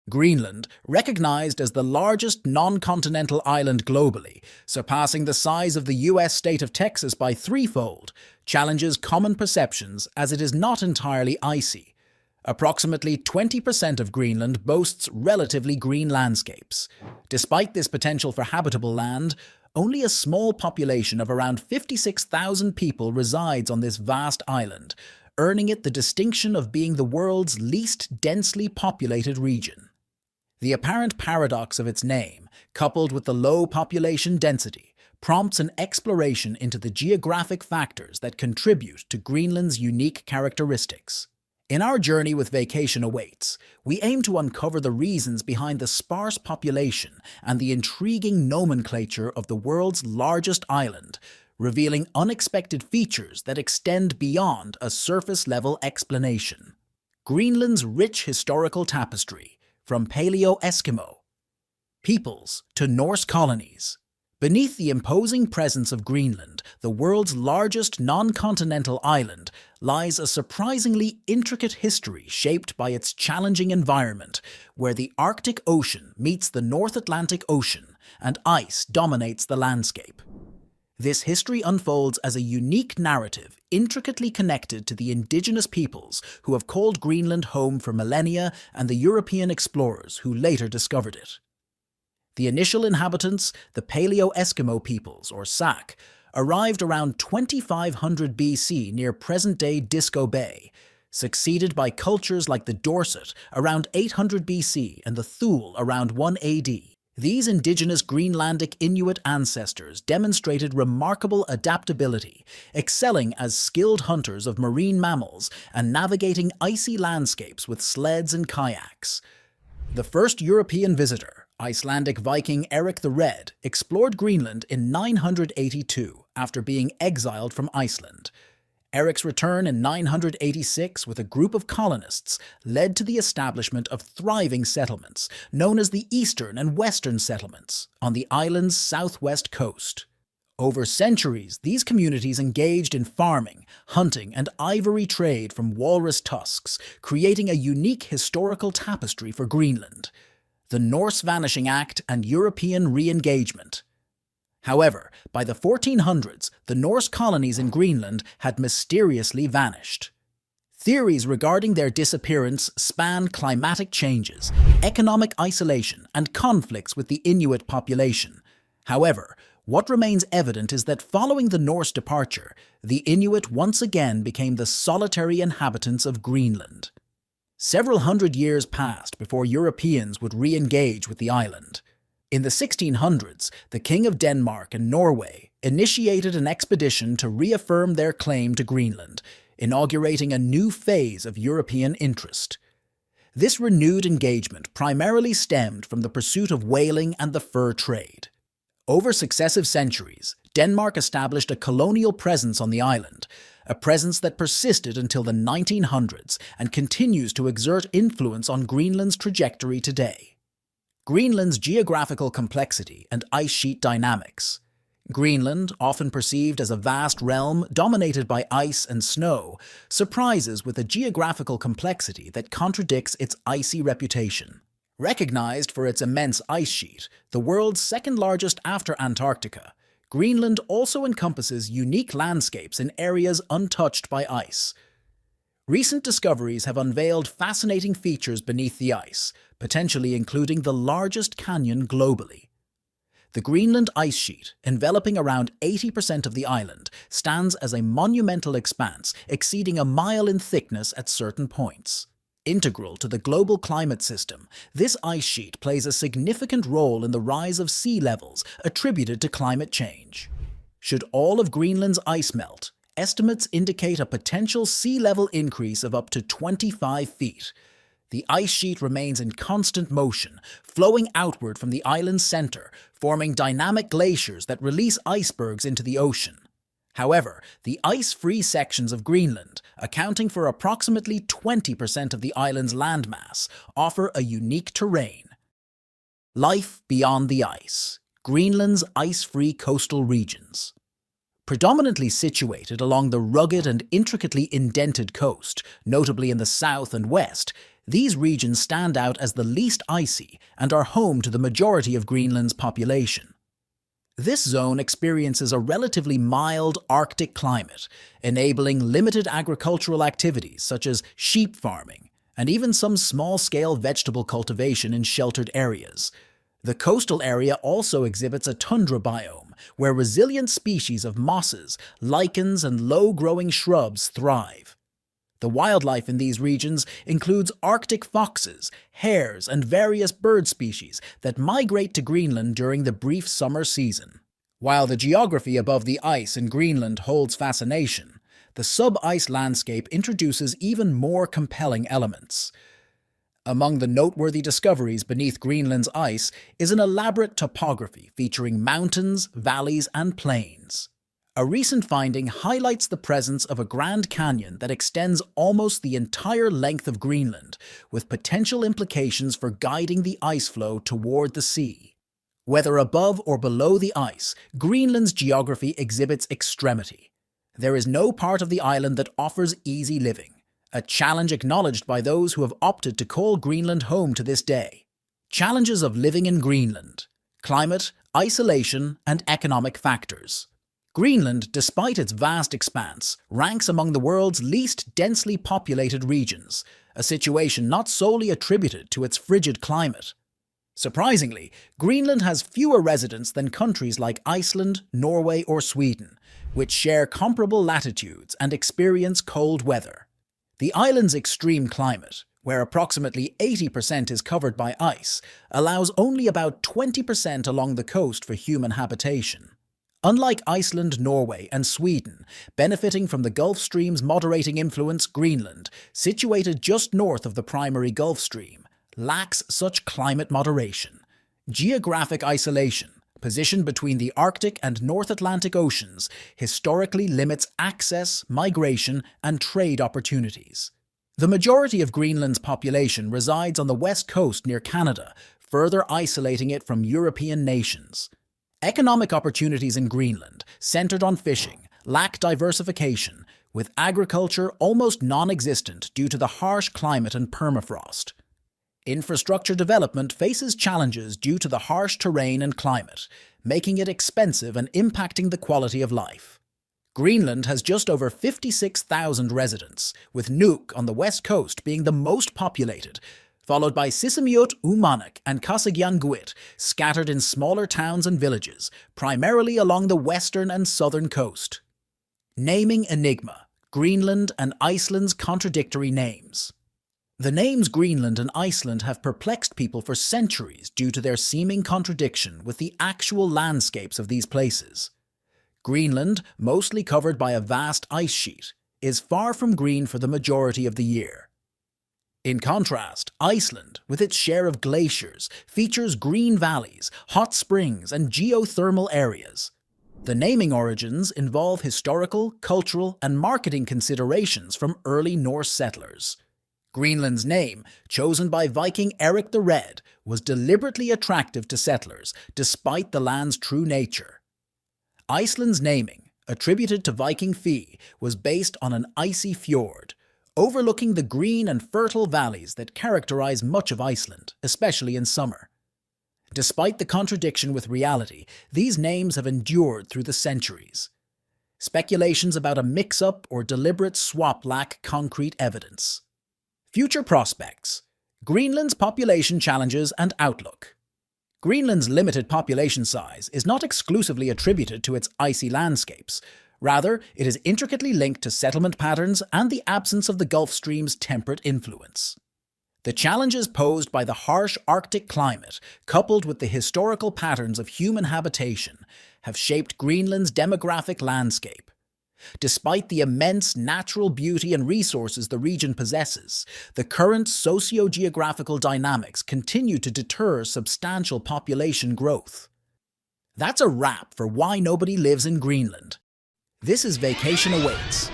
Greenland, recognized as the largest non-continental island globally, surpassing the size of the US state of Texas by threefold, challenges common perceptions as it is not entirely icy. Approximately 20% of Greenland boasts relatively green landscapes. Despite this potential for habitable land, only a small population of around 56,000 people resides on this vast island, earning it the distinction of being the world's least densely populated region. The apparent paradox of its name, coupled with the low population density, prompts an exploration into the geographic factors that contribute to Greenland's unique characteristics. In our journey with Vacation Awaits, we aim to uncover the reasons behind the sparse population and the intriguing nomenclature of the world's largest island, revealing unexpected features that extend beyond a surface-level explanation. Greenland's rich historical tapestry, from Paleo-Eskimo peoples to Norse colonies. Beneath the imposing presence of Greenland, the world's largest non-continental island, lies a surprisingly intricate history shaped by its challenging environment, where the Arctic Ocean meets the North Atlantic Ocean and ice dominates the landscape. This history unfolds as a unique narrative intricately connected to the indigenous peoples who have called Greenland home for millennia and the European explorers who later discovered it. The initial inhabitants, the Paleo-Eskimo peoples, or Sac, arrived around 2500 BC near present-day Disco Bay, succeeded by cultures like the Dorset around 800 BC and the Thule around 1 AD. These indigenous Greenlandic Inuit ancestors demonstrated remarkable adaptability, excelling as skilled hunters of marine mammals and navigating icy landscapes with sleds and kayaks. The first European visitor, Icelandic Viking Eric the Red, explored Greenland in 982 after being exiled from Iceland. Eric's return in 986 with a group of colonists led to the establishment of thriving settlements known as the Eastern and Western Settlements on the island's southwest coast. Over centuries, these communities engaged in farming, hunting, and ivory trade from walrus tusks, creating a unique historical tapestry for Greenland. The Norse Vanishing Act and European re-engagement. However, by the 1400s, the Norse colonies in Greenland had mysteriously vanished. Theories regarding their disappearance span climatic changes, economic isolation, and conflicts with the Inuit population. However, what remains evident is that following the Norse departure, the Inuit once again became the solitary inhabitants of Greenland. Several hundred years passed before Europeans would re-engage with the island. In the 1600s, the King of Denmark and Norway initiated an expedition to reaffirm their claim to Greenland, inaugurating a new phase of European interest. This renewed engagement primarily stemmed from the pursuit of whaling and the fur trade. Over successive centuries, Denmark established a colonial presence on the island, a presence that persisted until the 1900s and continues to exert influence on Greenland's trajectory today. Greenland's geographical complexity and ice sheet dynamics. Greenland, often perceived as a vast realm dominated by ice and snow, surprises with a geographical complexity that contradicts its icy reputation. Recognized for its immense ice sheet, the world's second largest after Antarctica, Greenland also encompasses unique landscapes in areas untouched by ice. Recent discoveries have unveiled fascinating features beneath the ice, potentially including the largest canyon globally. The Greenland ice sheet, enveloping around 80% of the island, stands as a monumental expanse exceeding a mile in thickness at certain points. Integral to the global climate system, this ice sheet plays a significant role in the rise of sea levels attributed to climate change. Should all of Greenland's ice melt, estimates indicate a potential sea level increase of up to 25 feet. The ice sheet remains in constant motion, flowing outward from the island's center, forming dynamic glaciers that release icebergs into the ocean. However, the ice-free sections of Greenland, accounting for approximately 20% of the island's landmass, offer a unique terrain. Life beyond the ice. Greenland's ice-free coastal regions. Predominantly situated along the rugged and intricately indented coast, notably in the south and west, These regions stand out as the least icy and are home to the majority of Greenland's population. This zone experiences a relatively mild Arctic climate, enabling limited agricultural activities such as sheep farming and even some small-scale vegetable cultivation in sheltered areas. The coastal area also exhibits a tundra biome, where resilient species of mosses, lichens, and low-growing shrubs thrive. The wildlife in these regions includes Arctic foxes, hares, and various bird species that migrate to Greenland during the brief summer season. While the geography above the ice in Greenland holds fascination, the sub-ice landscape introduces even more compelling elements. Among the noteworthy discoveries beneath Greenland's ice is an elaborate topography featuring mountains, valleys, and plains. A recent finding highlights the presence of a Grand Canyon that extends almost the entire length of Greenland, with potential implications for guiding the ice flow toward the sea. Whether above or below the ice, Greenland's geography exhibits extremity. There is no part of the island that offers easy living, a challenge acknowledged by those who have opted to call Greenland home to this day. Challenges of living in Greenland: climate, isolation, and economic factors. Greenland, despite its vast expanse, ranks among the world's least densely populated regions, a situation not solely attributed to its frigid climate. Surprisingly, Greenland has fewer residents than countries like Iceland, Norway, or Sweden, which share comparable latitudes and experience cold weather. The island's extreme climate, where approximately 80% is covered by ice, allows only about 20% along the coast for human habitation. Unlike Iceland, Norway, and Sweden, benefiting from the Gulf Stream's moderating influence, Greenland, situated just north of the primary Gulf Stream, lacks such climate moderation. Geographic isolation, positioned between the Arctic and North Atlantic Oceans, historically limits access, migration, and trade opportunities. The majority of Greenland's population resides on the west coast near Canada, further isolating it from European nations. Economic opportunities in Greenland, centered on fishing, lack diversification, with agriculture almost non-existent due to the harsh climate and permafrost. Infrastructure development faces challenges due to the harsh terrain and climate, making it expensive and impacting the quality of life. Greenland has just over 56,000 residents, with Nuuk on the west coast being the most populated, followed by Sisimiut, Uummannaq, and Qasigiannguit, scattered in smaller towns and villages, primarily along the western and southern coast. Naming enigma: Greenland and Iceland's contradictory names. The names Greenland and Iceland have perplexed people for centuries due to their seeming contradiction with the actual landscapes of these places. Greenland, mostly covered by a vast ice sheet, is far from green for the majority of the year. In contrast, Iceland, with its share of glaciers, features green valleys, hot springs, and geothermal areas. The naming origins involve historical, cultural, and marketing considerations from early Norse settlers. Greenland's name, chosen by Viking Eric the Red, was deliberately attractive to settlers, despite the land's true nature. Iceland's naming, attributed to Viking Fee, was based on an icy fjord, overlooking the green and fertile valleys that characterize much of Iceland, especially in summer. Despite the contradiction with reality, these names have endured through the centuries. Speculations about a mix-up or deliberate swap lack concrete evidence. Future prospects: Greenland's population challenges and outlook. Greenland's limited population size is not exclusively attributed to its icy landscapes. Rather, it is intricately linked to settlement patterns and the absence of the Gulf Stream's temperate influence. The challenges posed by the harsh Arctic climate, coupled with the historical patterns of human habitation, have shaped Greenland's demographic landscape. Despite the immense natural beauty and resources the region possesses, the current socio-geographical dynamics continue to deter substantial population growth. That's a wrap for Why Nobody Lives in Greenland. This is Vacation Awaits.